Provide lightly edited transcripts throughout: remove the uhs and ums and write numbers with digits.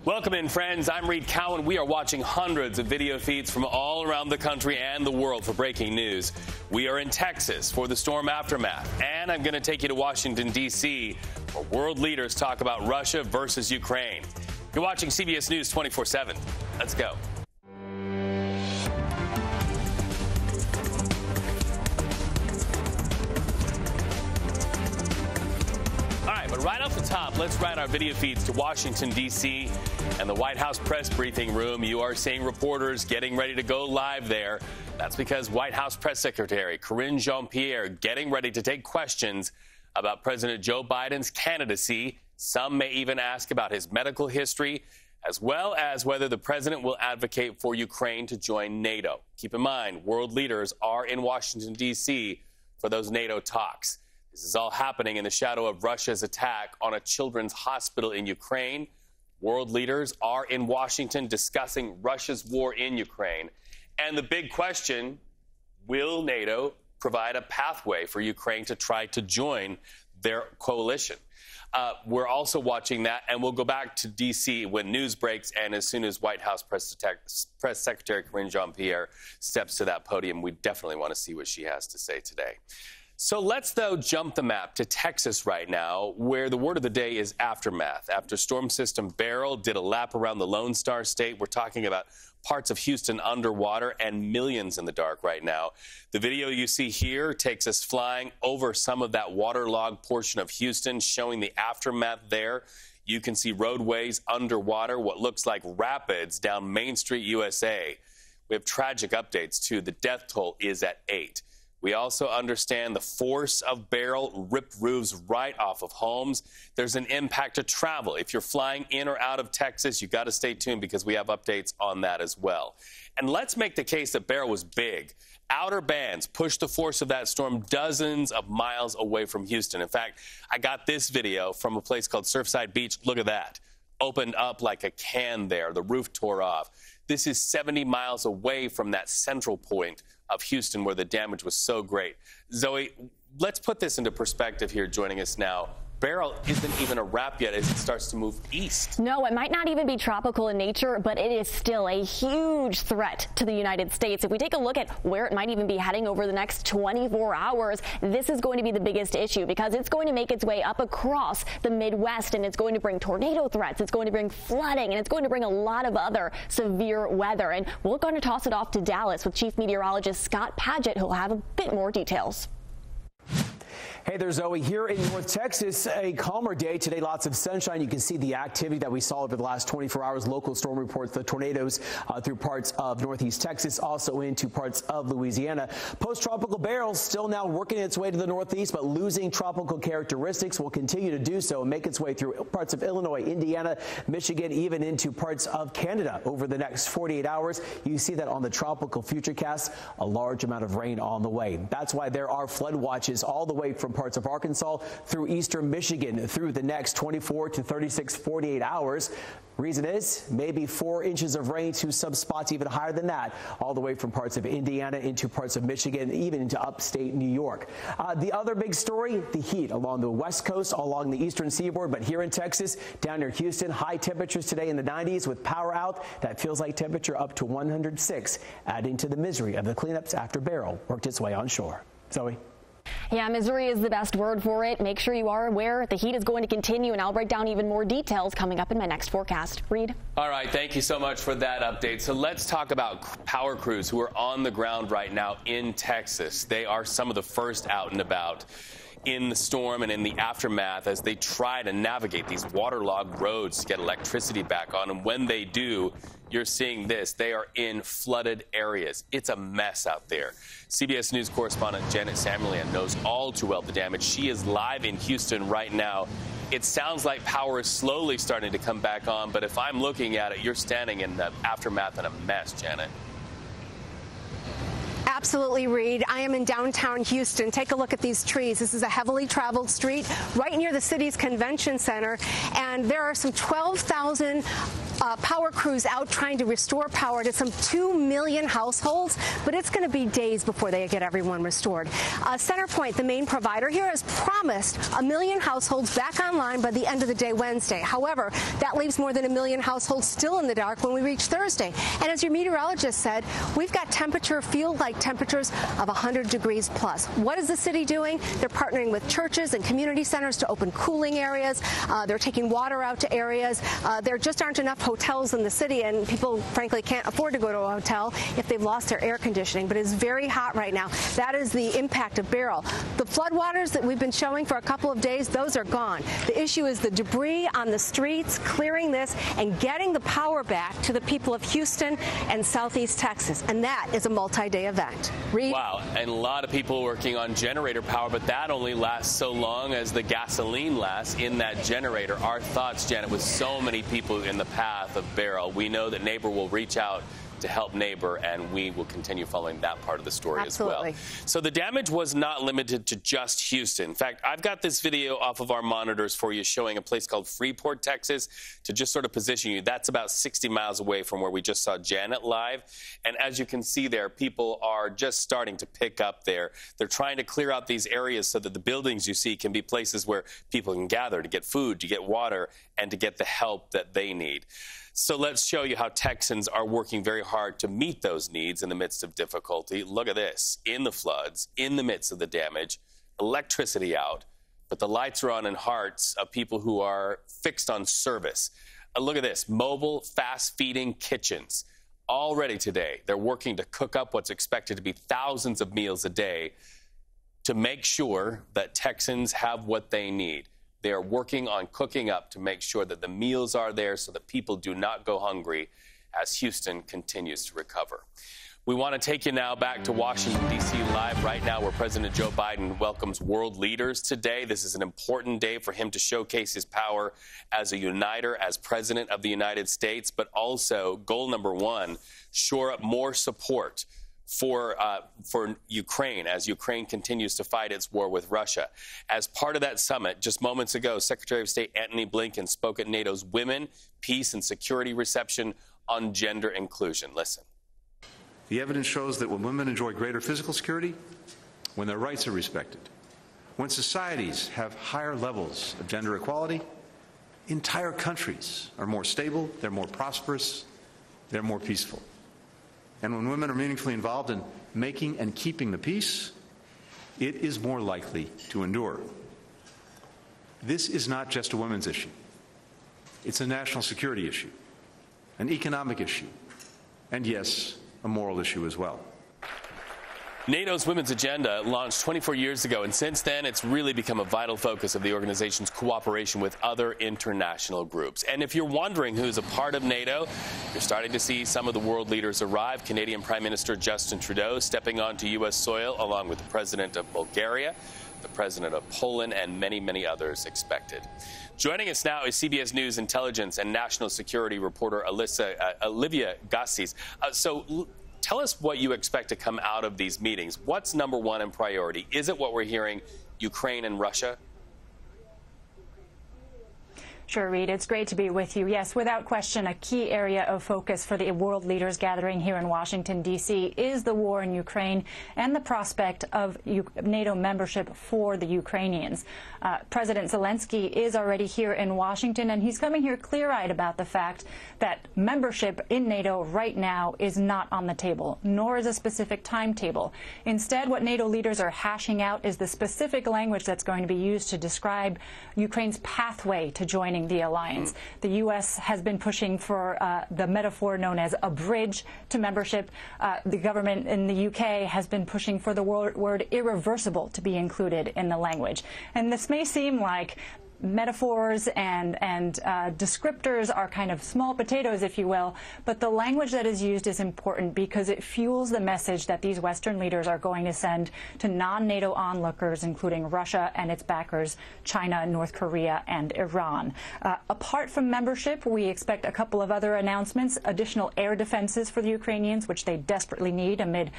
Welcome in, friends. I'm Reed Cowan. We are watching hundreds of video feeds from all around the country and the world for breaking news. We are in Texas for the storm aftermath, and I'm going to take you to Washington, D.C., where world leaders talk about Russia versus Ukraine. You're watching CBS News 24/7. Let's go. But right off the top, let's ride our video feeds to Washington, D.C. and the White House press briefing room. You are seeing reporters getting ready to go live there. That's because White House Press Secretary Karine Jean-Pierre getting ready to take questions about President Joe Biden's candidacy. Some may even ask about his medical history, as well as whether the president will advocate for Ukraine to join NATO. Keep in mind, world leaders are in Washington, D.C. for those NATO talks. This is all happening in the shadow of Russia's attack on a children's hospital in Ukraine. World leaders are in Washington discussing Russia's war in Ukraine. And the big question, will NATO provide a pathway for Ukraine to try to join their coalition? We're also watching that, and we'll go back to D.C. when news breaks, and as soon as White House Press Secretary Karine Jean-Pierre steps to that podium, we definitely want to see what she has to say today. So let's, though, jump the map to Texas right now, where the word of the day is aftermath. After storm system Beryl did a lap around the Lone Star State, we're talking about parts of Houston underwater and millions in the dark right now. The video you see here takes us flying over some of that waterlogged portion of Houston, showing the aftermath there. You can see roadways underwater, what looks like rapids down Main Street, USA. We have tragic updates, too. The death toll is at 8. We also understand the force of Beryl ripped roofs right off of homes. There's an impact to travel. If you're flying in or out of Texas, you got to stay tuned because we have updates on that as well. And let's make the case that Beryl was big. Outer bands pushed the force of that storm dozens of miles away from Houston. In fact, I got this video from a place called Surfside Beach. Look at that. Opened up like a can there. The roof tore off. This is 70 miles away from that central point of Houston where the damage was so great. Zoe, let's put this into perspective here. Joining us now, Beryl isn't even a wrap yet as it starts to move east. No, it might not even be tropical in nature, but it is still a huge threat to the United States. If we take a look at where it might even be heading over the next 24 hours, this is going to be the biggest issue because it's going to make its way up across the Midwest, and it's going to bring tornado threats, it's going to bring flooding, and it's going to bring a lot of other severe weather. And we're going to toss it off to Dallas with Chief Meteorologist Scott Padgett, who'll have a bit more details. Hey there, Zoe. Here in North Texas, a calmer day today. Lots of sunshine. You can see the activity that we saw over the last 24 hours. Local storm reports the tornadoes through parts of northeast Texas, also into parts of Louisiana. Post-tropical Beryl still now working its way to the northeast, but losing tropical characteristics. Will continue to do so and make its way through parts of Illinois, Indiana, Michigan, even into parts of Canada over the next 48 hours. You see that on the tropical futurecast, a large amount of rain on the way. That's why there are flood watches all the way from parts of Arkansas through eastern Michigan through the next 24 to 36, 48 hours. Reason is maybe 4 inches of rain to some spots even higher than that, all the way from parts of Indiana into parts of Michigan, even into upstate New York. The other big story, the heat along the west coast, along the eastern seaboard, but here in Texas, down near Houston, high temperatures today in the 90s with power out. That feels like temperature up to 106, adding to the misery of the cleanups after Beryl worked its way on shore. Zoe. Yeah, misery is the best word for it. Make sure you are aware the heat is going to continue, and I'll break down even more details coming up in my next forecast. Reed? All right, thank you so much for that update. So let's talk about power crews who are on the ground right now in Texas. They are some of the first out and about in the storm and in the aftermath as they try to navigate these waterlogged roads to get electricity back on. And when they do, you're seeing this. They are in flooded areas. It's a mess out there. CBS News correspondent Janet Samuelian knows all too well the damage. She is live in Houston right now. It sounds like power is slowly starting to come back on, but if I'm looking at it, you're standing in the aftermath in a mess, Janet. Absolutely, Reed. I am in downtown Houston. Take a look at these trees. This is a heavily traveled street right near the city's convention center, and there are some 12,000 power crews out trying to restore power to some 2 million households, but it's going to be days before they get everyone restored. CenterPoint, the main provider here, has promised 1 million households back online by the end of the day Wednesday. However, that leaves more than 1 million households still in the dark when we reach Thursday. And as your meteorologist said, we've got feel-like temperatures of 100 degrees plus. What is the city doing? They're partnering with churches and community centers to open cooling areas. They're taking water out to areas. There just aren't enough hotels in the city, and people, frankly, can't afford to go to a hotel if they've lost their air conditioning. But it's very hot right now. That is the impact of Beryl. The floodwaters that we've been showing for a couple of days, those are gone. The issue is the debris on the streets, clearing this, and getting the power back to the people of Houston and Southeast Texas. And that is a multi-day event. Reed? Wow, and a lot of people working on generator power, but that only lasts so long as the gasoline lasts in that generator. Our thoughts, Janet, with so many people in the path of Beryl. We know that Neighbor will reach out to help Neighbor, and we will continue following that part of the story as well. So the damage was not limited to just Houston. In fact, I've got this video off of our monitors for you showing a place called Freeport, Texas, to just sort of position you. That's about 60 miles away from where we just saw Janet live. And as you can see there, people are just starting to pick up there. They're trying to clear out these areas so that the buildings you see can be places where people can gather to get food, to get water, and to get the help that they need. So let's show you how Texans are working very hard to meet those needs in the midst of difficulty. Look at this. In the floods, in the midst of the damage, electricity out, but the lights are on in hearts of people who are fixed on service. Look at this. Mobile, fast-feeding kitchens. Already today, they're working to cook up what's expected to be thousands of meals a day to make sure that Texans have what they need. They are working on cooking up to make sure that the meals are there so that people do not go hungry as Houston continues to recover. We want to take you now back to Washington, D.C. live right now where President Joe Biden welcomes world leaders today. This is an important day for him to showcase his power as a uniter, as president of the United States, but also goal number one, shore up more support for Ukraine as Ukraine continues to fight its war with Russia. As part of that summit, just moments ago, Secretary of State Antony Blinken spoke at NATO's Women, Peace and Security reception on gender inclusion. Listen. The evidence shows that when women enjoy greater physical security, when their rights are respected, when societies have higher levels of gender equality, entire countries are more stable, they're more prosperous, they're more peaceful. And when women are meaningfully involved in making and keeping the peace, it is more likely to endure. This is not just a women's issue. It's a national security issue, an economic issue, and yes, a moral issue as well. NATO's Women's Agenda launched 24 years ago, and since then it's really become a vital focus of the organization's cooperation with other international groups. And if you're wondering who's a part of NATO, you're starting to see some of the world leaders arrive. Canadian Prime Minister Justin Trudeau stepping onto U.S. soil, along with the President of Bulgaria, the President of Poland, and many, many others expected. Joining us now is CBS News intelligence and national security reporter Olivia Gassis. Tell us what you expect to come out of these meetings. What's number one in priority? Is it what we're hearing, Ukraine and Russia? Sure, Reed. It's great to be with you. Yes, without question, a key area of focus for the world leaders gathering here in Washington, D.C. is the war in Ukraine and the prospect of NATO membership for the Ukrainians. President Zelensky is already here in Washington, and he's coming here clear-eyed about the fact that membership in NATO right now is not on the table, nor is a specific timetable. Instead, what NATO leaders are hashing out is the specific language that's going to be used to describe Ukraine's pathway to joining the alliance. The U.S. has been pushing for the metaphor known as a bridge to membership. The government in the U.K. has been pushing for the word irreversible to be included in the language. And this may seem like metaphors and descriptors are kind of small potatoes, if you will, but the language that is used is important because it fuels the message that these Western leaders are going to send to non-NATO onlookers, including Russia and its backers, China, North Korea, and Iran. Apart from membership, we expect a couple of other announcements, additional air defenses for the Ukrainians, which they desperately need amid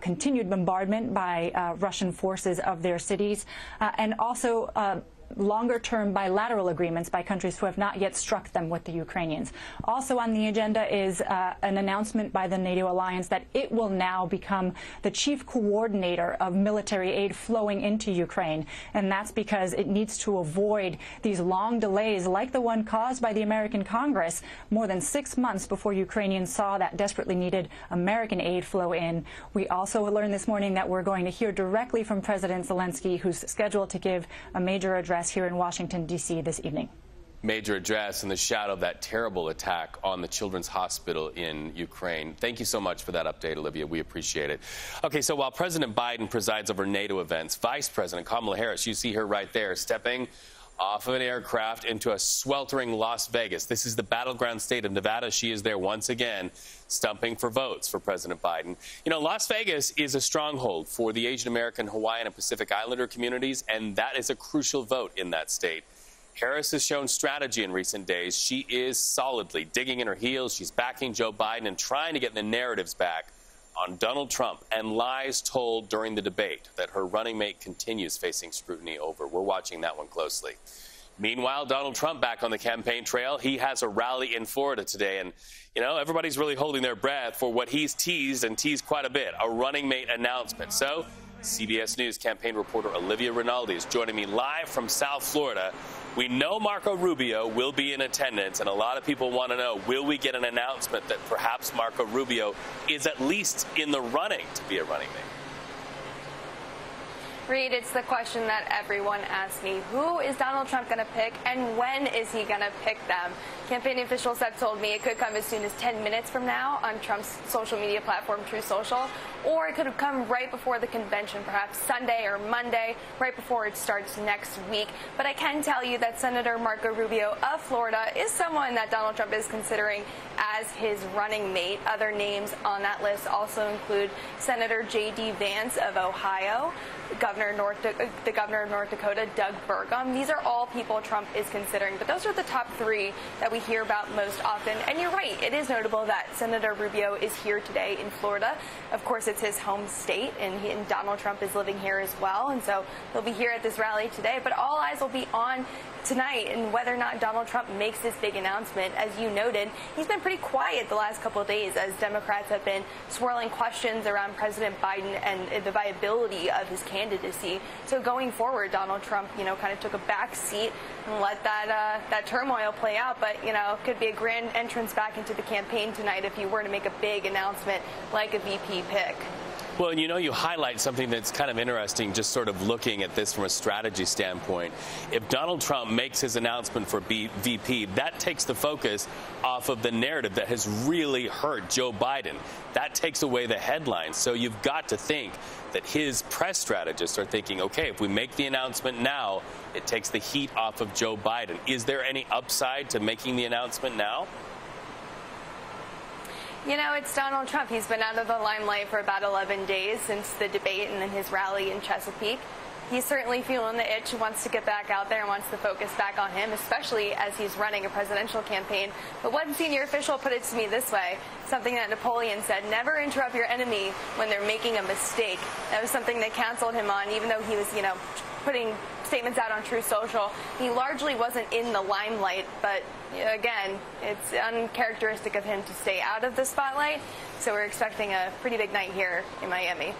continued bombardment by Russian forces of their cities, and also longer-term bilateral agreements by countries who have not yet struck them with the Ukrainians. Also on the agenda is an announcement by the NATO alliance that it will now become the chief coordinator of military aid flowing into Ukraine, and that's because it needs to avoid these long delays like the one caused by the American Congress more than 6 months before Ukrainians saw that desperately needed American aid flow in. We also learned this morning that we're going to hear directly from President Zelensky, who's scheduled to give a major address here in Washington, D.C. this evening. Major address in the shadow of that terrible attack on the Children's Hospital in Ukraine. Thank you so much for that update, Olivia. We appreciate it. Okay, so while President Biden presides over NATO events, Vice President Kamala Harris, you see her right there, stepping off of an aircraft into a sweltering Las Vegas. This is the battleground state of Nevada. She is there once again, stumping for votes for President Biden. You know, Las Vegas is a stronghold for the Asian American, Hawaiian, and Pacific Islander communities, and that is a crucial vote in that state. Harris has shown strategy in recent days. She is solidly digging in her heels. She's backing Joe Biden and trying to get the narratives back on Donald Trump and lies told during the debate that her running mate continues facing scrutiny over. We're watching that one closely. Meanwhile, Donald Trump back on the campaign trail. He has a rally in Florida today, and, you know, everybody's really holding their breath for what he's teased quite a bit, a running mate announcement. So CBS News campaign reporter Olivia Rinaldi is joining me live from South Florida. We know Marco Rubio will be in attendance, and a lot of people want to know, will we get an announcement that perhaps Marco Rubio is at least in the running to be a running mate? Reed, it's the question that everyone asks me. Who is Donald Trump going to pick, and when is he going to pick them? Campaign officials have told me it could come as soon as 10 minutes from now on Trump's social media platform, Truth Social, or it could have come right before the convention, perhaps Sunday or Monday, right before it starts next week. But I can tell you that Senator Marco Rubio of Florida is someone that Donald Trump is considering as his running mate. Other names on that list also include Senator J.D. Vance of Ohio, the governor of North Dakota, Doug Burgum. These are all people Trump is considering, but those are the top three that we hear about most often. And you're right, it is notable that Senator Rubio is here today in Florida. Of course, it's his home state, and Donald Trump is living here as well, and so he'll be here at this rally today. But all eyes will be on tonight and whether or not Donald Trump makes this big announcement. As you noted, he's been pretty quiet the last couple of days as Democrats have been swirling questions around President Biden and the viability of his candidacy. So going forward, Donald Trump, kind of took a back seat and let that turmoil play out. But, it could be a grand entrance back into the campaign tonight if you were to make a big announcement like a VP pick. Well, and you highlight something that's kind of interesting, just sort of looking at this from a strategy standpoint. If Donald Trump makes his announcement for VP, that takes the focus off of the narrative that has really hurt Joe Biden. That takes away the headlines. So you've got to think that his press strategists are thinking, okay, if we make the announcement now, it takes the heat off of Joe Biden. Is there any upside to making the announcement now? It's Donald Trump. He's been out of the limelight for about 11 days since the debate and then his rally in Chesapeake. He's certainly feeling the itch, wants to get back out there and wants the focus back on him, especially as he's running a presidential campaign. But one senior official put it to me this way, something that Napoleon said, never interrupt your enemy when they're making a mistake. That was something they canceled him on, even though he was, putting statements out on Truth Social. He largely wasn't in the limelight, but again, it's uncharacteristic of him to stay out of the spotlight. So we're expecting a pretty big night here in Miami.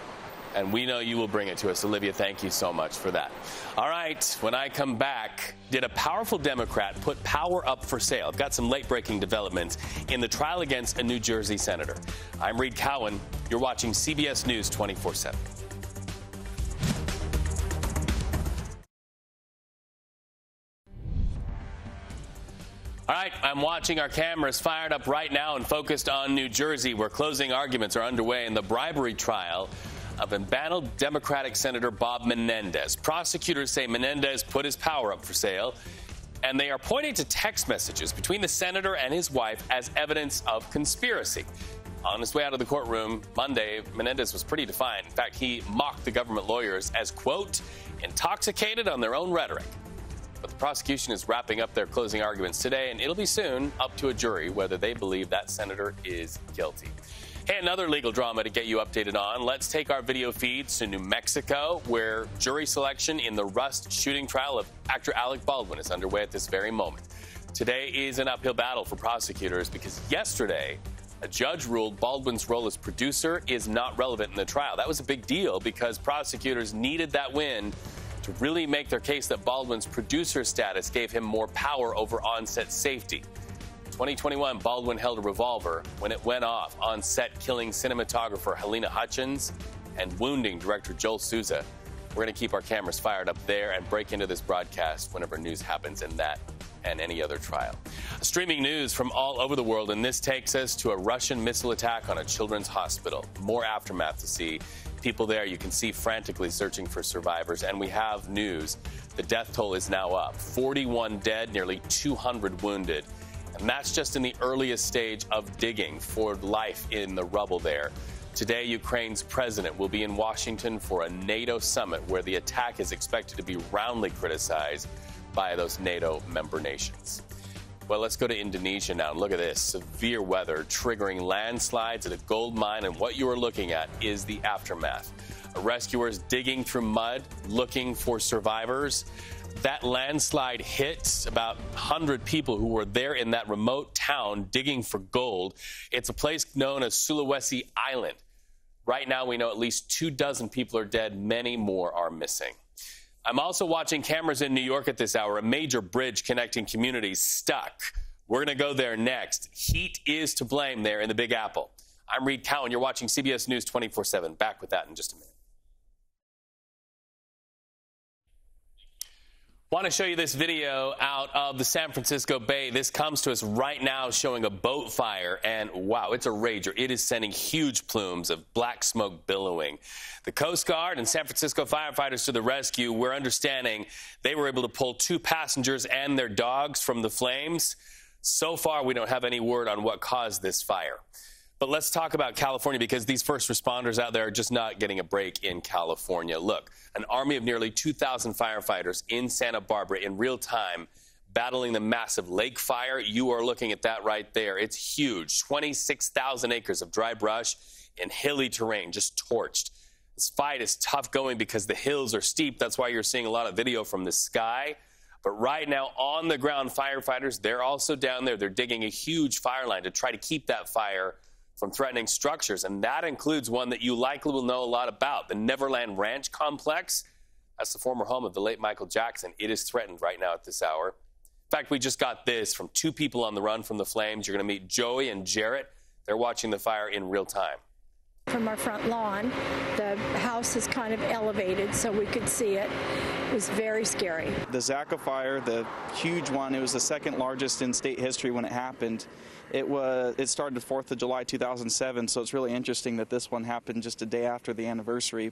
And we know you will bring it to us. Olivia, thank you so much for that. All right, when I come back, did a powerful Democrat put power up for sale? I've got some late-breaking developments in the trial against a New Jersey senator. I'm Reed Cowan. You're watching CBS News 24/7. All right, I'm watching our cameras fired up right now and focused on New Jersey, where closing arguments are underway in the bribery trial of embattled Democratic Senator Bob Menendez. Prosecutors say Menendez put his power up for sale, and they are pointing to text messages between the senator and his wife as evidence of conspiracy. On his way out of the courtroom Monday, Menendez was pretty defiant. In fact, he mocked the government lawyers as, quote, intoxicated on their own rhetoric. But the prosecution is wrapping up their closing arguments today, and it'll be soon up to a jury whether they believe that senator is guilty. Hey, another legal drama to get you updated on. Let's take our video feeds to New Mexico, where jury selection in the Rust shooting trial of actor Alec Baldwin is underway at this very moment. Today is an uphill battle for prosecutors because yesterday, a judge ruled Baldwin's role as producer is not relevant in the trial. That was a big deal because prosecutors needed that win to really make their case that Baldwin's producer status gave him more power over on-set safety. In 2021, Baldwin held a revolver when it went off on set, killing cinematographer Helena Hutchins and wounding director Joel Souza. We're going to keep our cameras fired up there and break into this broadcast whenever news happens in that and any other trial. Streaming news from all over the world, and this takes us to a Russian missile attack on a children's hospital. More aftermath to see. People there you can see frantically searching for survivors, and we have news. The death toll is now up. 41 dead, nearly 200 wounded. And that's just in the earliest stage of digging for life in the rubble there. Today, Ukraine's president will be in Washington for a NATO summit where the attack is expected to be roundly criticized by those NATO member nations. Well, let's go to Indonesia now. Look at this. Severe weather triggering landslides at a gold mine, and what you are looking at is the aftermath. Rescuers digging through mud, looking for survivors. That landslide hits about 100 people who were there in that remote town digging for gold. It's a place known as Sulawesi Island. Right now, we know at least 24 people are dead. Many more are missing. I'm also watching cameras in New York at this hour. A major bridge connecting communities stuck. We're going to go there next. Heat is to blame there in the Big Apple. I'm Reed Cowan. You're watching CBS News 24/7. Back with that in just a minute. Want to show you this video out of the San Francisco Bay. This comes to us right now showing a boat fire, and wow, it's a rager. It is sending huge plumes of black smoke billowing. The Coast Guard and San Francisco firefighters to the rescue. We're understanding they were able to pull 2 passengers and their dogs from the flames. So far, we don't have any word on what caused this fire. But let's talk about California, because these first responders out there are just not getting a break in California. Look, an army of nearly 2,000 firefighters in Santa Barbara in real time battling the massive lake fire. You are looking at that right there. It's huge. 26,000 acres of dry brush in hilly terrain, just torched. This fight is tough going because the hills are steep. That's why you're seeing a lot of video from the sky. But right now, on the ground, firefighters, they're also down there. They're digging a huge fire line to try to keep that fire from threatening structures, and that includes one that you likely will know a lot about, the Neverland Ranch complex. That's the former home of the late Michael Jackson. It is threatened right now at this hour. In fact, we just got this from 2 people on the run from the flames. You're going to meet Joey and Jarrett. They're watching the fire in real time. From our front lawn, the house is kind of elevated so we could see it. It was very scary. The Zaka fire, the huge one, it was the second largest in state history when it happened. It started 4th of July 2007, so it's really interesting that this one happened just a day after the anniversary.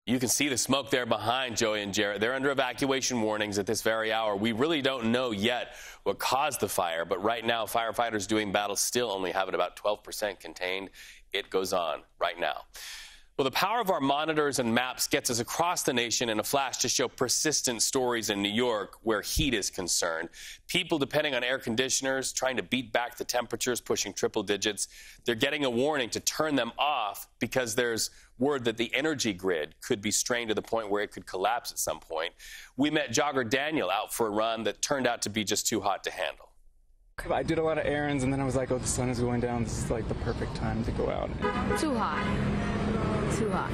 You can see the smoke there behind Joey and Jarrett. They're under evacuation warnings at this very hour. We really don't know yet what caused the fire, but right now firefighters doing battle still only have it about 12% contained. It goes on right now. Well, the power of our monitors and maps gets us across the nation in a flash to show persistent stories in New York where heat is concerned. People depending on air conditioners, trying to beat back the temperatures, pushing triple digits. They're getting a warning to turn them off because there's word that the energy grid could be strained to the point where it could collapse at some point. We met jogger Daniel out for a run that turned out to be just too hot to handle. I did a lot of errands, and then I was like, oh, the sun is going down. This is like the perfect time to go out. Too hot. Too hot.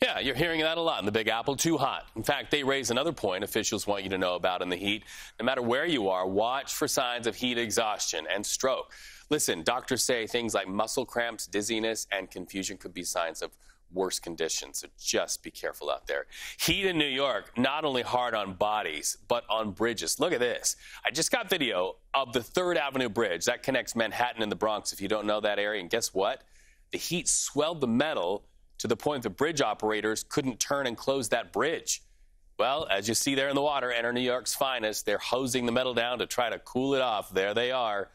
Yeah, you're hearing that a lot in the Big Apple. Too hot. In fact, they raise another point officials want you to know about in the heat. No matter where you are, watch for signs of heat exhaustion and stroke. Listen, doctors say things like muscle cramps, dizziness, and confusion could be signs of worse conditions, so just be careful out there. Heat in New York, not only hard on bodies, but on bridges. Look at this. I just got video of the 3rd Avenue Bridge. That connects Manhattan and the Bronx, if you don't know that area. And guess what? The heat swelled the metal to the point the bridge operators couldn't turn and close that bridge. Well, as you see there in the water, enter New York's finest. They're hosing the metal down to try to cool it off. There they are.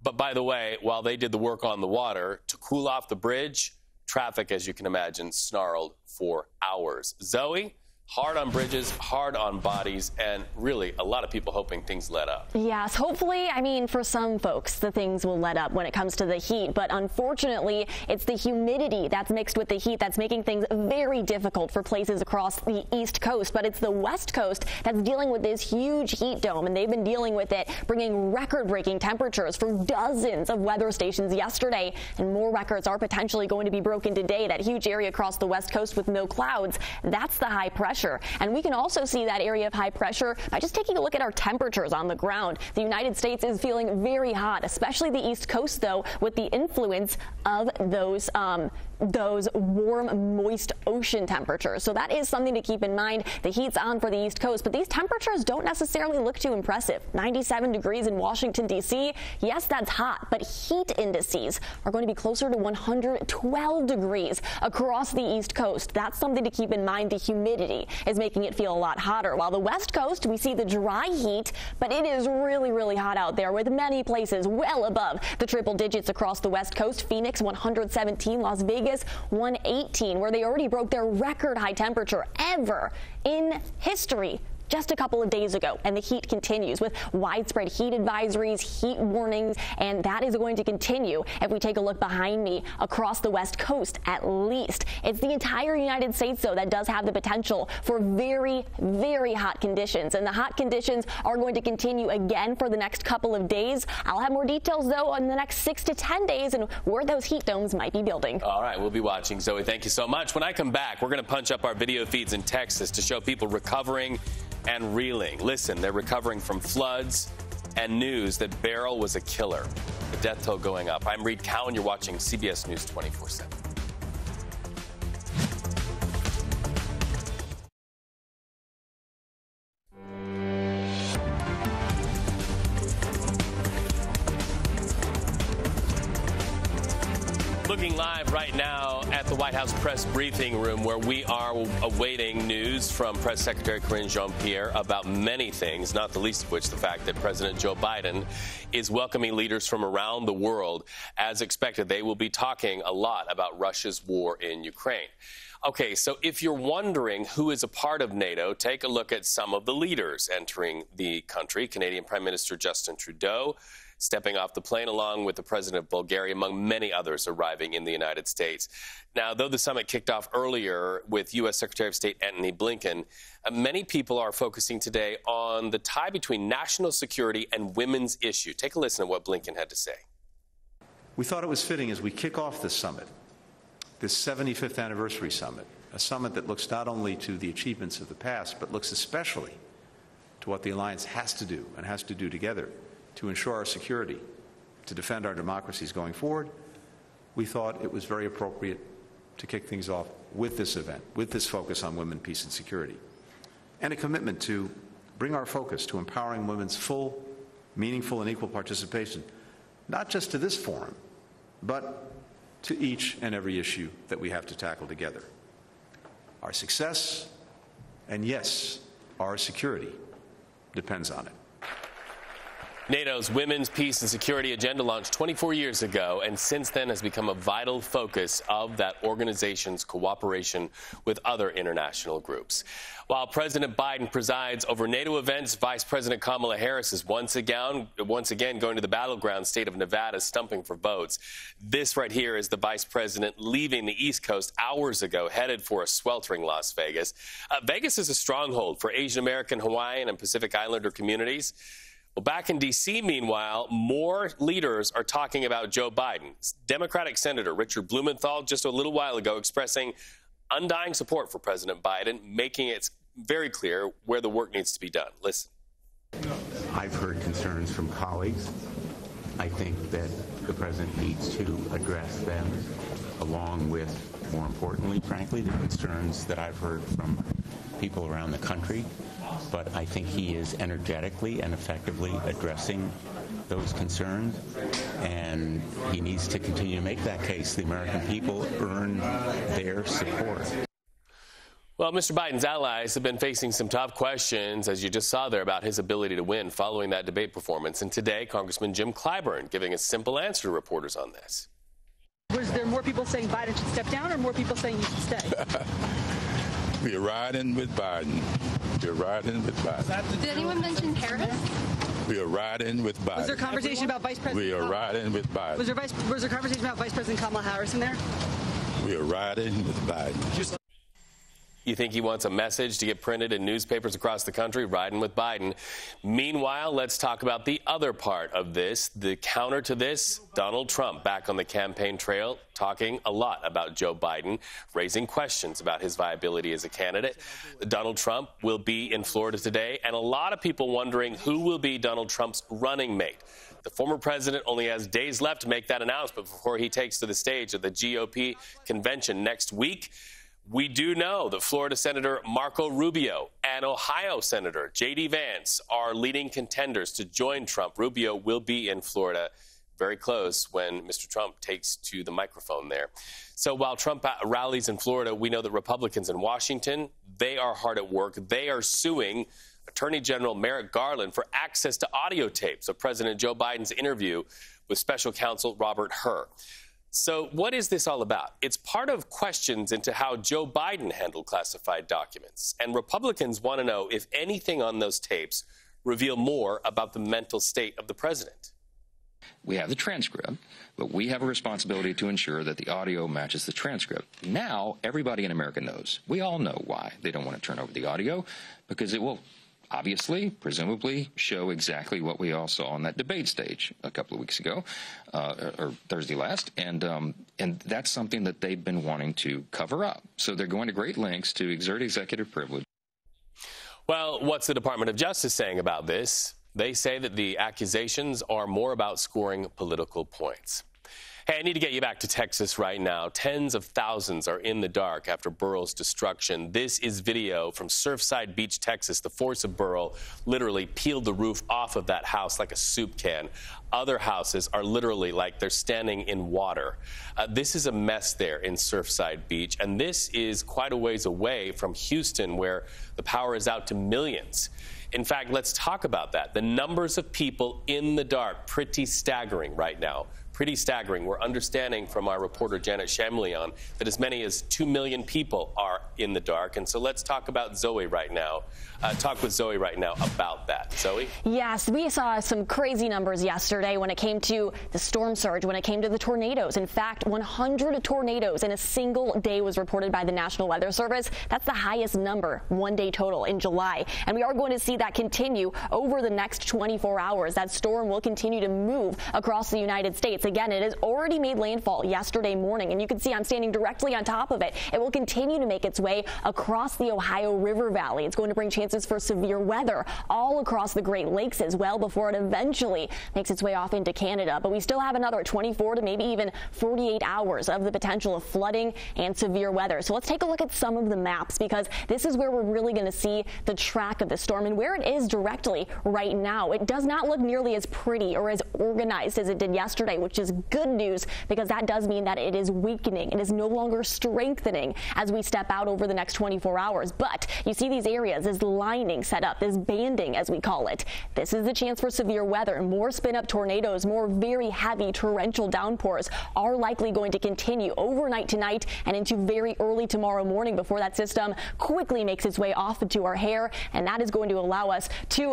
But by the way, while they did the work on the water, to cool off the bridge, traffic, as you can imagine, snarled for hours. Zoe, Hard on bridges, hard on bodies, and really a lot of people hoping things let up. Yes, hopefully, I mean, for some folks, the things will let up when it comes to the heat. But unfortunately, it's the humidity that's mixed with the heat that's making things very difficult for places across the East Coast. But it's the West Coast that's dealing with this huge heat dome, and they've been dealing with it, bringing record-breaking temperatures for dozens of weather stations yesterday. And more records are potentially going to be broken today. That huge area across the West Coast with no clouds, that's the high pressure. And we can also see that area of high pressure by just taking a look at our temperatures on the ground. The United States is feeling very hot, especially the East Coast, though, with the influence of those warm, moist ocean temperatures. So that is something to keep in mind. The heat's on for the East Coast, but these temperatures don't necessarily look too impressive. 97 degrees in Washington, D.C. Yes, that's hot, but heat indices are going to be closer to 112 degrees across the East Coast. That's something to keep in mind. The humidity is making it feel a lot hotter. While the West Coast, we see the dry heat, but it is really, really hot out there with many places well above the triple digits across the West Coast. Phoenix, 117, Las Vegas, 118, where they already broke their record high temperature ever in history just a couple of days ago. And the heat continues with widespread heat advisories, heat warnings, and that is going to continue if we take a look behind me across the West Coast at least. It's the entire United States, though, that does have the potential for very, very hot conditions. And the hot conditions are going to continue again for the next couple of days. I'll have more details, though, on the next 6 to 10 days and where those heat domes might be building. All right, we'll be watching. Zoe, thank you so much. When I come back, we're going to punch up our video feeds in Texas to show people recovering and reeling. Listen, they're recovering from floods and news that Beryl was a killer. The death toll going up. I'm Reed Cowan. You're watching CBS News 24/7. Looking live right now at the White House press briefing room, where we are awaiting news from Press Secretary Karine Jean-Pierre about many things, not the least of which the fact that President Joe Biden is welcoming leaders from around the world. As expected, they will be talking a lot about Russia's war in Ukraine. Okay, so if you're wondering who is a part of NATO, take a look at some of the leaders entering the country. Canadian Prime Minister Justin Trudeau stepping off the plane along with the president of Bulgaria, among many others arriving in the United States. Now, though the summit kicked off earlier with U.S. Secretary of State Antony Blinken, many people are focusing today on the tie between national security and women's issue. Take a listen to what Blinken had to say. We thought it was fitting as we kick off this summit, this 75th anniversary summit, a summit that looks not only to the achievements of the past, but looks especially to what the alliance has to do and has to do together to ensure our security, to defend our democracies going forward. We thought it was very appropriate to kick things off with this event, with this focus on women, peace, and security, and a commitment to bring our focus to empowering women's full, meaningful, and equal participation, not just to this forum, but to each and every issue that we have to tackle together. Our success, and yes, our security, depends on it. NATO's Women's Peace and Security Agenda launched 24 years ago, and since then has become a vital focus of that organization's cooperation with other international groups. While President Biden presides over NATO events, Vice President Kamala Harris is once again going to the battleground state of Nevada, stumping for votes. This right here is the Vice President leaving the East Coast hours ago, headed for a sweltering Las Vegas. Vegas is a stronghold for Asian American, Hawaiian, and Pacific Islander communities. Well, back in D.C., meanwhile, more leaders are talking about Joe Biden. Democratic Senator Richard Blumenthal just a little while ago expressing undying support for President Biden, making it very clear where the work needs to be done. Listen. I've heard concerns from colleagues. I think that the president needs to address them, along with, more importantly, frankly, the concerns that I've heard from people around the country. But I think he is energetically and effectively addressing those concerns, and he needs to continue to make that case. The American people earn their support. Well, Mr. Biden's allies have been facing some tough questions, as you just saw there, about his ability to win following that debate performance. And today, Congressman Jim Clyburn giving a simple answer to reporters on this. Was there more people saying Biden should step down or more people saying he should stay? We are riding with Biden. We are riding with Biden. Did anyone mention Harris? We are riding with Biden. Was there conversation about Vice President? We are riding with Biden. Was there conversation about Vice President Kamala Harris in there? We are riding with Biden. You think he wants a message to get printed in newspapers across the country? Riding with Biden. Meanwhile, let's talk about the other part of this. The counter to this, Donald Trump back on the campaign trail, talking a lot about Joe Biden, raising questions about his viability as a candidate. Donald Trump will be in Florida today, and a lot of people wondering who will be Donald Trump's running mate. The former president only has days left to make that announcement before he takes to the stage at the GOP convention next week. We do know that Florida Senator Marco Rubio and Ohio Senator J.D. Vance are leading contenders to join Trump. Rubio will be in Florida very close when Mr. Trump takes to the microphone there. So while Trump rallies in Florida, we know that Republicans in Washington, they are hard at work. They are suing Attorney General Merrick Garland for access to audio tapes of President Joe Biden's interview with special counsel Robert Hur. So what is this all about? It's part of questions into how Joe Biden handled classified documents. And Republicans want to know if anything on those tapes reveal more about the mental state of the president. We have the transcript, but we have a responsibility to ensure that the audio matches the transcript. Now, everybody in America knows. We all know why they don't want to turn over the audio, because it will obviously, presumably, show exactly what we all saw on that debate stage a couple of weeks ago, or Thursday last, and that's something that they've been wanting to cover up. So they're going to great lengths to exert executive privilege. Well, what's the Department of Justice saying about this? They say that the accusations are more about scoring political points. Hey, I need to get you back to Texas right now. Tens of thousands are in the dark after Beryl's destruction. This is video from Surfside Beach, Texas. The force of Beryl literally peeled the roof off of that house like a soup can. Other houses are literally like they're standing in water. This is a mess there in Surfside Beach, and this is quite a ways away from Houston, where the power is out to millions. In fact, let's talk about that. The numbers of people in the dark, pretty staggering right now. Pretty staggering. We're understanding from our reporter Janet Shamlian that as many as 2 million people are in the dark. And so let's talk about Zoe right now. Talk with Zoe right now about that. Zoe? Yes, we saw some crazy numbers yesterday when it came to the storm surge, when it came to the tornadoes. In fact, 100 tornadoes in a single day was reported by the National Weather Service. That's the highest number, one day total in July. And we are going to see that continue over the next 24 hours. That storm will continue to move across the United States. Again, it has already made landfall yesterday morning, and you can see I'm standing directly on top of it. It will continue to make its way across the Ohio River Valley. It's going to bring chances for severe weather all across the Great Lakes as well before it eventually makes its way off into Canada. But we still have another 24 to maybe even 48 hours of the potential of flooding and severe weather. So let's take a look at some of the maps, because this is where we're really going to see the track of the storm and where it is directly right now. It does not look nearly as pretty or as organized as it did yesterday, which is good news, because that does mean that it is weakening. It is no longer strengthening as we step out over the next 24 hours. But you see these areas, this lining set up, this banding as we call it. This is the chance for severe weather. More spin-up tornadoes, more very heavy torrential downpours are likely going to continue overnight tonight and into very early tomorrow morning before that system quickly makes its way off into our hair, and that is going to allow us to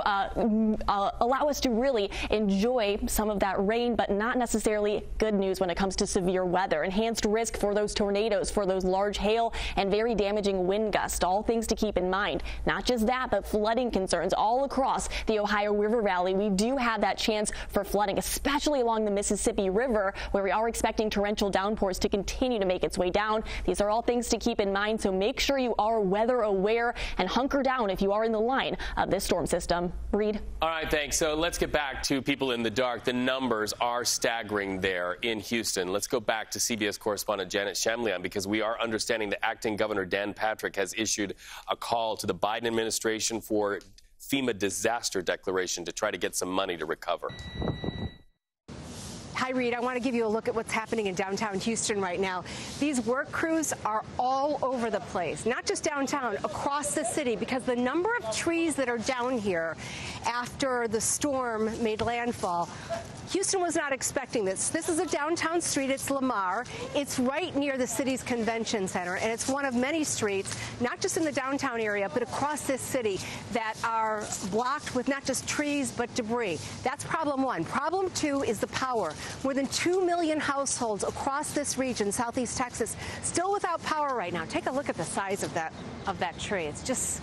really enjoy some of that rain, but not necessarily good news when it comes to severe weather. Enhanced risk for those tornadoes, for those large hail and very damaging wind gusts, all things to keep in mind. Not just that, but flooding concerns all across the Ohio River Valley. We do have that chance for flooding, especially along the Mississippi River, where we are expecting torrential downpours to continue to make its way down. These are all things to keep in mind, so make sure you are weather aware and hunker down if you are in the line of this storm system. Reed? All right, thanks. So let's get back to people in the dark. The numbers are staggering there in Houston. Let's go back to CBS correspondent Janet Shamlian, because we are understanding that acting Governor Dan Patrick has issued a call to the Biden administration for FEMA disaster declaration to try to get some money to recover. Hi, Reed. I want to give you a look at what's happening in downtown Houston right now. These work crews are all over the place, not just downtown, across the city, because the number of trees that are down here after the storm made landfall Houston was not expecting this. This is a downtown street. It's Lamar. It's right near the city's convention center, and it's one of many streets, not just in the downtown area, but across this city, that are blocked with not just trees, but debris. That's problem one. Problem two is the power. More than 2 million households across this region, southeast Texas, still without power right now. Take a look at the size of that tree. It's just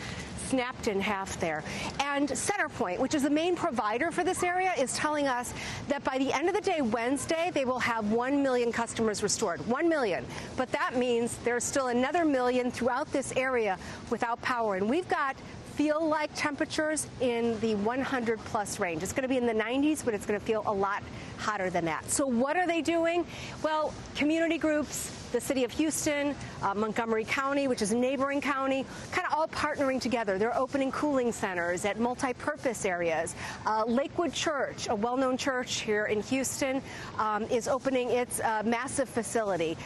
snapped in half there. And CenterPoint, which is the main provider for this area, is telling us that by the end of the day, Wednesday, they will have 1 million customers restored. 1 million. But that means there's still another million throughout this area without power. And we've got feel-like temperatures in the 100-plus range. It's going to be in the 90s, but it's going to feel a lot hotter than that. So what are they doing? Well, community groups, the city of Houston, Montgomery County, which is a neighboring county, kind of all partnering together. They're opening cooling centers at multi-purpose areas. Lakewood Church, a well-known church here in Houston, is opening its massive facility.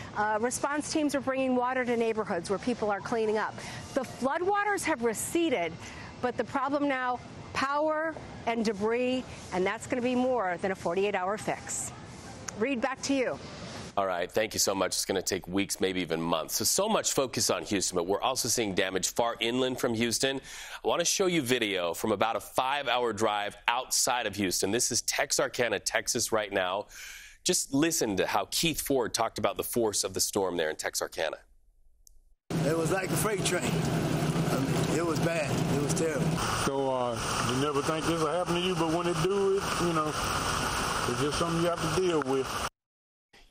Response teams are bringing water to neighborhoods where people are cleaning up. The floodwaters have receded, but the problem now, power and debris, and that's going to be more than a 48-hour fix. Reed, back to you. All right. Thank you so much. It's going to take weeks, maybe even months. So much focus on Houston, but we're also seeing damage far inland from Houston. I want to show you video from about a 5-hour drive outside of Houston. This is Texarkana, Texas right now. Just listen to how Keith Ford talked about the force of the storm there in Texarkana. It was like a freight train. It was bad. It was terrible. So you never think this will happen to you, but when it do, it's just something you have to deal with.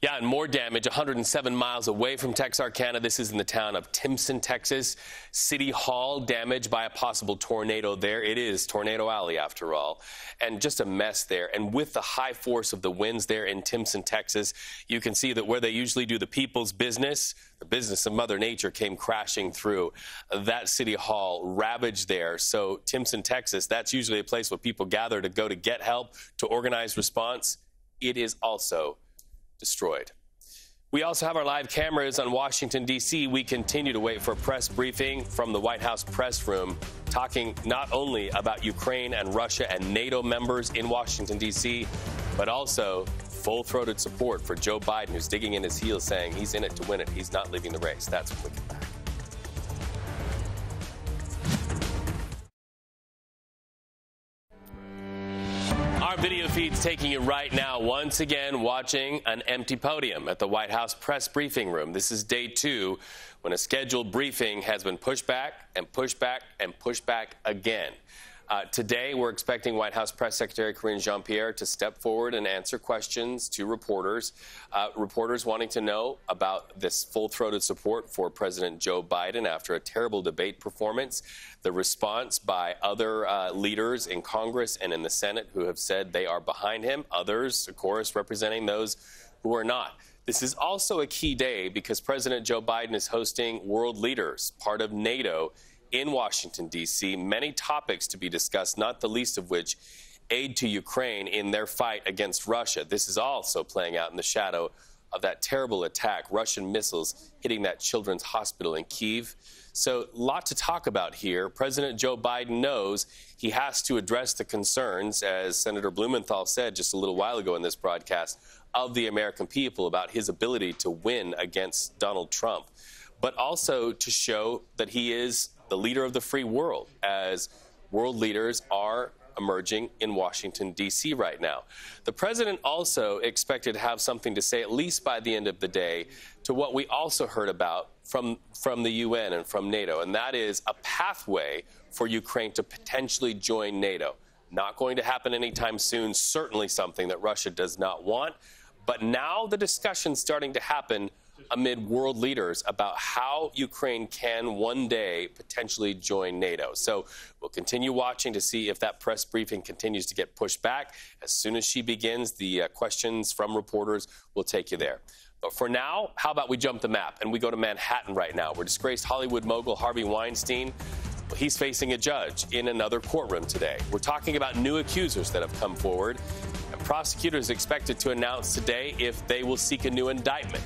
Yeah, and more damage 107 miles away from Texarkana. This is in the town of Timpson, Texas. City Hall damaged by a possible tornado there. It is Tornado Alley, after all. And just a mess there. And with the high force of the winds there in Timpson, Texas, you can see that where they usually do the people's business, the business of Mother Nature came crashing through. That City Hall ravaged there. So Timpson, Texas, that's usually a place where people gather to go to get help, to organize response. It is also destroyed. We also have our live cameras on Washington, D.C. We continue to wait for a press briefing from the White House press room, talking not only about Ukraine and Russia and NATO members in Washington, D.C., but also full-throated support for Joe Biden, who's digging in his heels, saying he's in it to win it. He's not leaving the race. That's when we get back. Our video feed's taking you right now, once again, watching an empty podium at the White House press briefing room. This is day 2 when a scheduled briefing has been pushed back and pushed back and pushed back again. Today, we're expecting White House Press Secretary Karine Jean-Pierre to step forward and answer questions to reporters. Reporters wanting to know about this full-throated support for President Joe Biden after a terrible debate performance. The response by other leaders in Congress and in the Senate who have said they are behind him. Others, of course, representing those who are not. This is also a key day because President Joe Biden is hosting world leaders, part of NATO, in Washington, D.C. Many topics to be discussed, not the least of which aid to Ukraine in their fight against Russia. This is also playing out in the shadow of that terrible attack, Russian missiles hitting that children's hospital in Kyiv. So a lot to talk about here. President Joe Biden knows he has to address the concerns, as Senator Blumenthal said just a little while ago in this broadcast, of the American people about his ability to win against Donald Trump, but also to show that he is the leader of the free world, as world leaders are emerging in Washington, D.C. right now. The president also expected to have something to say, at least by the end of the day, to what we also heard about from the UN and from NATO, and that is a pathway for Ukraine to potentially join NATO. Not going to happen anytime soon, certainly something that Russia does not want, but now the discussion's starting to happen amid world leaders about how Ukraine can one day potentially join NATO. So we'll continue watching to see if that press briefing continues to get pushed back. As soon as she begins, the questions from reporters will take you there. But for now, how about we jump the map and we go to Manhattan right now, where disgraced Hollywood mogul Harvey Weinstein, well, he's facing a judge in another courtroom today. We're talking about new accusers that have come forward, and prosecutors expected to announce today if they will seek a new indictment.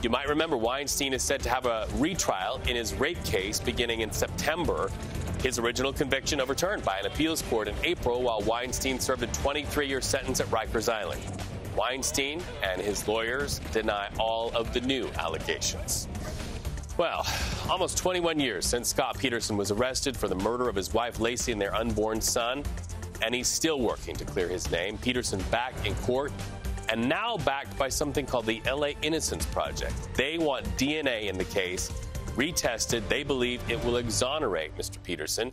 You might remember Weinstein is set to have a retrial in his rape case beginning in September. His original conviction overturned by an appeals court in April, while Weinstein served a 23-year sentence at Rikers Island. Weinstein and his lawyers deny all of the new allegations. Well, almost 21 years since Scott Peterson was arrested for the murder of his wife Lacey and their unborn son, and he's still working to clear his name. Peterson back in court and now backed by something called the LA Innocence Project. They want DNA in the case retested. They believe it will exonerate Mr. Peterson.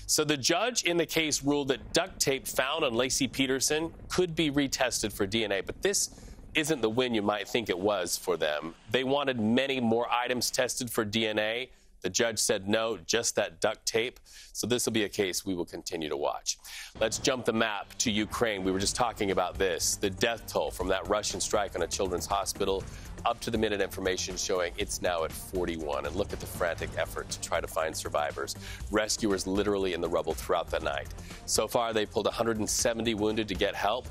So the judge in the case ruled that duct tape found on Lacey Peterson could be retested for DNA, but this isn't the win you might think it was for them. They wanted many more items tested for DNA. The judge said no, just that duct tape. So this will be a case we will continue to watch. Let's jump the map to Ukraine. We were just talking about this, the death toll from that Russian strike on a children's hospital. Up to the minute information showing it's now at 41. And look at the frantic effort to try to find survivors. Rescuers literally in the rubble throughout the night. So far, they pulled 170 wounded to get help.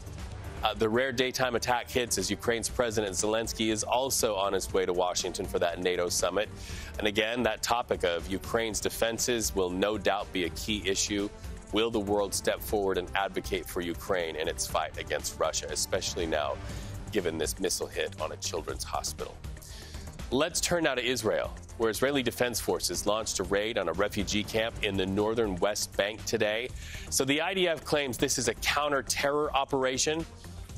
The rare daytime attack hits as Ukraine's President Zelensky is also on his way to Washington for that NATO summit. And again, that topic of Ukraine's defenses will no doubt be a key issue. Will the world step forward and advocate for Ukraine in its fight against Russia, especially now, given this missile hit on a children's hospital? Let's turn now to Israel, where Israeli Defense Forces launched a raid on a refugee camp in the northern West Bank today. So the IDF claims this is a counter-terror operation.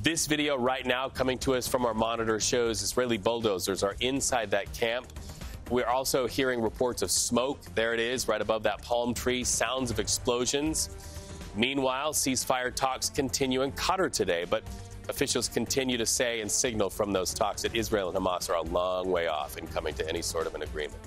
This video right now coming to us from our monitor shows Israeli bulldozers are inside that camp. We're also hearing reports of smoke. There it is, right above that palm tree, sounds of explosions. Meanwhile, ceasefire talks continue in Qatar today, but officials continue to say and signal from those talks that Israel and Hamas are a long way off in coming to any sort of an agreement.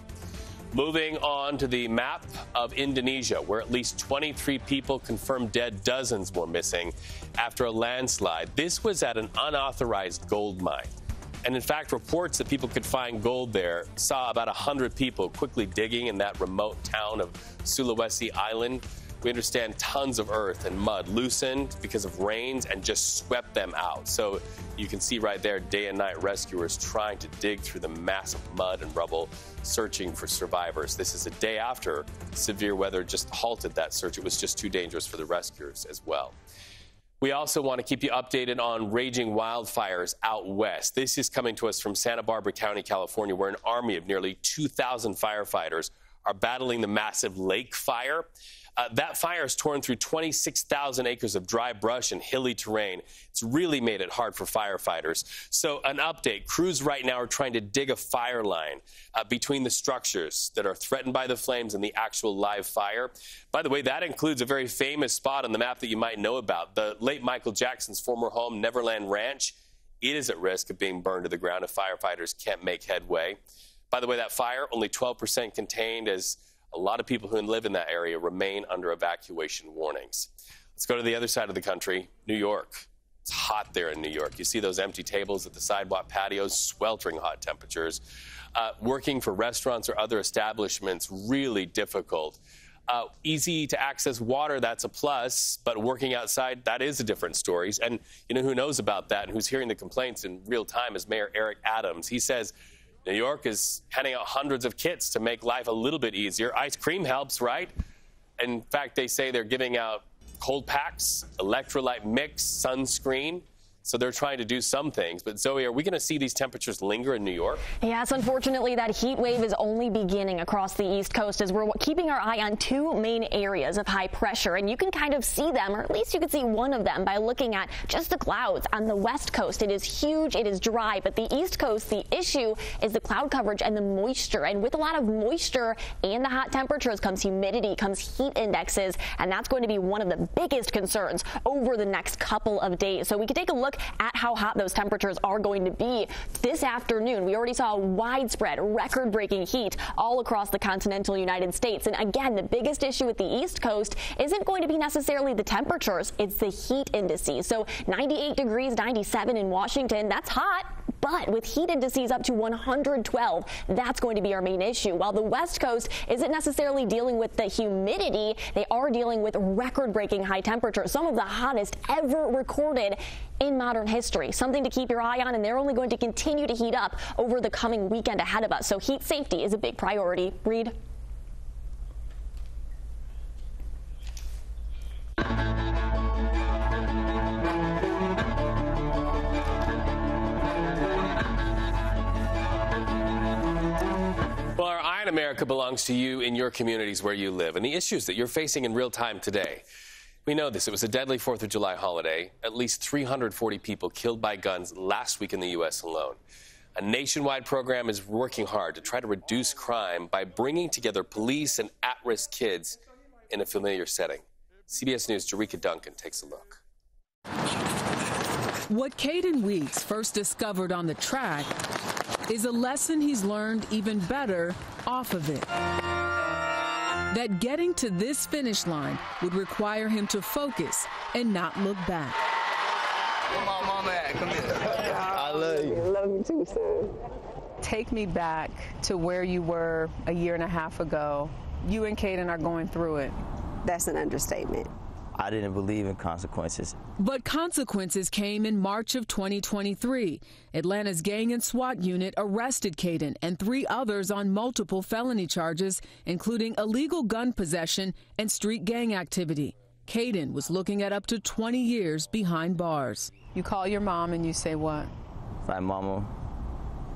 Moving on to the map of Indonesia, where at least 23 people confirmed dead, dozens more missing after a landslide. This was at an unauthorized gold mine. And in fact, reports that people could find gold there saw about 100 people quickly digging in that remote town of Sulawesi Island. We understand tons of earth and mud loosened because of rains and just swept them out. So you can see right there, day and night rescuers trying to dig through the massive mud and rubble, searching for survivors. This is a day after severe weather just halted that search. It was just too dangerous for the rescuers as well. We also want to keep you updated on raging wildfires out west. This is coming to us from Santa Barbara County, California, where an army of nearly 2,000 firefighters are battling the massive lake fire. That fire has torn through 26,000 acres of dry brush and hilly terrain. It's really made it hard for firefighters. So an update, crews right now are trying to dig a fire line between the structures that are threatened by the flames and the actual live fire. By the way, that includes a very famous spot on the map that you might know about, the late Michael Jackson's former home, Neverland Ranch. It is at risk of being burned to the ground if firefighters can't make headway. By the way, that fire, only 12% contained, as a lot of people who live in that area remain under evacuation warnings. Let's go to the other side of the country, New York. It's hot there in New York. You see those empty tables at the sidewalk patios, sweltering hot temperatures. Working for restaurants or other establishments, really difficult. Easy to access water, that's a plus, but working outside, that is a different story. And you know who knows about that and who's hearing the complaints in real time is Mayor Eric Adams. He says New York is handing out hundreds of kits to make life a little bit easier. Ice cream helps, right? In fact, they say they're giving out cold packs, electrolyte mix, sunscreen. So they're trying to do some things. But Zoe, are we going to see these temperatures linger in New York? Yes, unfortunately, that heat wave is only beginning across the East Coast as we're keeping our eye on two main areas of high pressure. And you can kind of see them, or at least you can see one of them by looking at just the clouds. On the West Coast, it is huge, it is dry. But the East Coast, the issue is the cloud coverage and the moisture. And with a lot of moisture and the hot temperatures comes humidity, comes heat indexes. And that's going to be one of the biggest concerns over the next couple of days. So we can take a look at how hot those temperatures are going to be this afternoon. We already saw widespread record-breaking heat all across the continental United States. And again, the biggest issue with the East Coast isn't going to be necessarily the temperatures, it's the heat indices. So 98 degrees, 97 in Washington, that's hot. But with heat indices up to 112, that's going to be our main issue. While the West Coast isn't necessarily dealing with the humidity, they are dealing with record-breaking high temperatures, some of the hottest ever recorded in modern history. Something to keep your eye on, and they're only going to continue to heat up over the coming weekend ahead of us. So heat safety is a big priority. Reed? America belongs to you in your communities where you live and the issues that you're facing in real time today. We know this. It was a deadly 4th of July holiday. At least 340 people killed by guns last week in the U.S. alone. A nationwide program is working hard to try to reduce crime by bringing together police and at-risk kids in a familiar setting. CBS News' Jerika Duncan takes a look. What Caden Weeks first discovered on the track is a lesson he's learned even better off of it. That getting to this finish line would require him to focus and not look back. Where my mama at? Come here. I love you. Love you too, son. Take me back to where you were a year and a half ago. You and Caden are going through it. That's an understatement. I didn't believe in consequences. But consequences came in March of 2023. Atlanta's gang and SWAT unit arrested Caden and 3 others on multiple felony charges, including illegal gun possession and street gang activity. Caden was looking at up to 20 years behind bars. You call your mom and you say what? Like, Mama,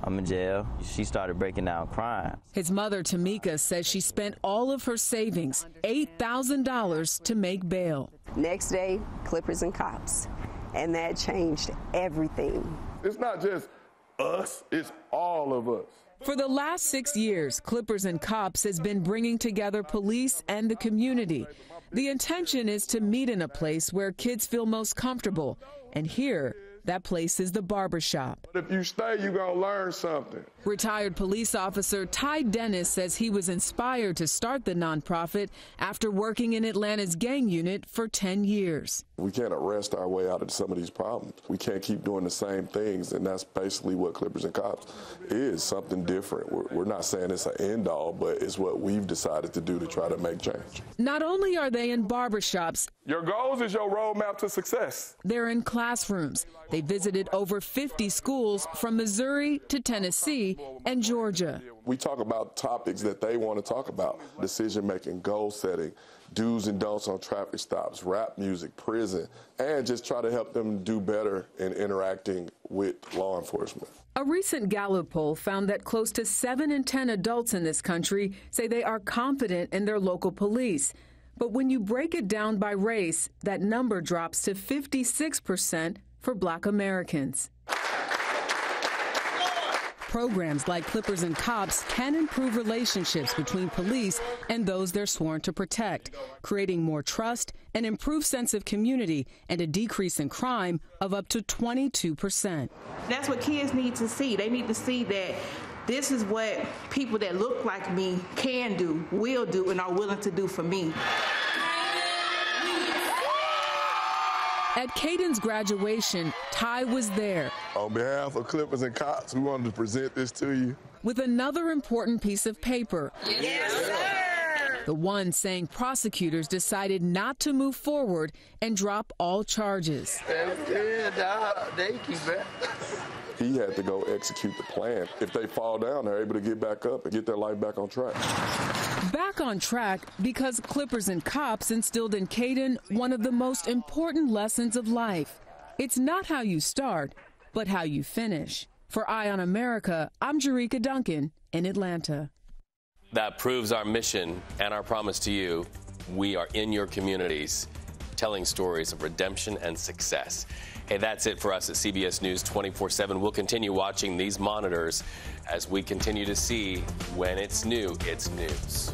I'm in jail. She started breaking down crying. His mother, Tamika, says she spent all of her savings, $8,000, to make bail. Next day, Clippers and cops. And that changed everything. It's not just us, it's all of us. For the last 6 years, Clippers and Cops has been bringing together police and the community. The intention is to meet in a place where kids feel most comfortable. And here, that place is the barbershop. If you stay, you're going to learn something. Retired police officer Ty Dennis says he was inspired to start the nonprofit after working in Atlanta's gang unit for 10 years. We can't arrest our way out of some of these problems. We can't keep doing the same things, and that's basically what Clippers and Cops is, something different. We're not saying it's an end all, but it's what we've decided to do to try to make change. Not only are they in barbershops, your goals is your roadmap to success. They're in classrooms. They visited over 50 schools from Missouri to Tennessee and Georgia. We talk about topics that they want to talk about: decision-making, goal setting, do's and don'ts on traffic stops, rap music, prison, and just try to help them do better in interacting with law enforcement. A recent Gallup poll found that close to 7 in 10 adults in this country say they are confident in their local police. But when you break it down by race, that number drops to 56% for Black Americans. Programs like Clippers and Cops can improve relationships between police and those they're sworn to protect, creating more trust, an improved sense of community, and a decrease in crime of up to 22%. That's what kids need to see. They need to see that this is what people that look like me can do, will do, and are willing to do for me. At Caden's graduation, Ty was there. On behalf of Clippers and Cops, we wanted to present this to you. With another important piece of paper. Yes, sir! The one saying prosecutors decided not to move forward and drop all charges. That's good, thank you, man. He had to go execute the plan. If they fall down, they're able to get back up and get their life back on track. Back on track because Clippers and Cops instilled in Caden one of the most important lessons of life. It's not how you start, but how you finish. For Eye on America, I'm Jerika Duncan in Atlanta. That proves our mission and our promise to you. We are in your communities, telling stories of redemption and success. Hey, that's it for us at CBS News 24/7. We'll continue watching these monitors as we continue to see when it's new, it's news.